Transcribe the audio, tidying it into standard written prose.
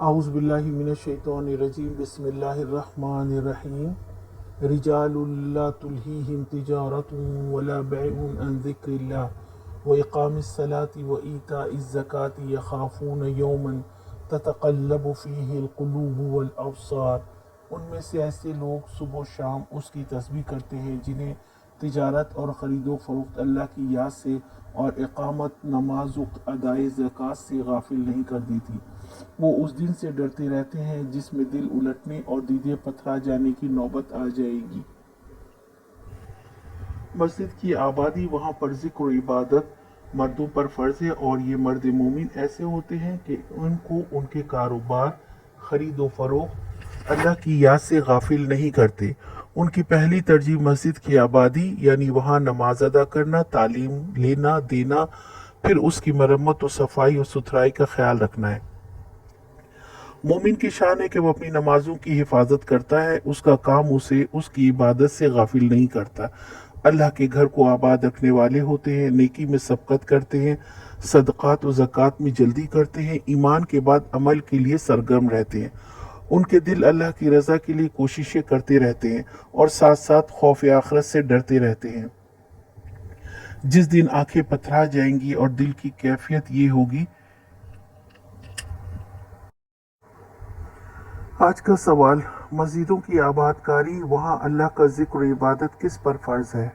اعوذ باللہ من الشیطان الرجیم بسم اللہ الرحمن الرحیم رجال لا تلہیہم تجارت ولا بیع عن ذکر اللہ واقام الصلاة وایتاء الزکاة یخافون یوما تتقلب فیہ القلوب والابصار۔ ان میں سے ایسے لوگ صبح و شام اس کی تسبیح کرتے ہیں جنہیں تجارت اور خرید و فروخت اللہ کی یاد سے اور اقامت نماز و ادائے زکوٰۃ سے غافل نہیں کر دیتی۔ وہ اس دن سے ڈرتے رہتے ہیں جس میں دل الٹنے اور دیدے پتھرا جانے کی نوبت آ جائے گی۔ مسجد کی آبادی وہاں پر ذکر و عبادت مردوں پر فرض ہے، اور یہ مرد مومن ایسے ہوتے ہیں کہ ان کو ان کے کاروبار، خرید و فروخت اللہ کی یاد سے غافل نہیں کرتے۔ ان کی پہلی ترجیح مسجد کی آبادی یعنی وہاں نماز ادا کرنا، تعلیم لینا دینا، پھر اس کی مرمت و صفائی و ستھرائی کا خیال رکھنا ہے۔ مومن کی شان ہے کہ وہ اپنی نمازوں کی حفاظت کرتا ہے، اس کا کام اسے اس کی عبادت سے غافل نہیں کرتا۔ اللہ کے گھر کو آباد رکھنے والے ہوتے ہیں، نیکی میں سبقت کرتے ہیں، صدقات و زکوٰۃ میں جلدی کرتے ہیں، ایمان کے بعد عمل کے لیے سرگرم رہتے ہیں۔ ان کے دل اللہ کی رضا کے لیے کوششیں کرتے رہتے ہیں اور ساتھ ساتھ خوف آخرت سے ڈرتے رہتے ہیں۔ جس دن آنکھیں پتھرا جائیں گی اور دل کی کیفیت یہ ہوگی۔ آج کا سوال، مسجدوں کی آباد کاری، وہاں اللہ کا ذکر و عبادت کس پر فرض ہے؟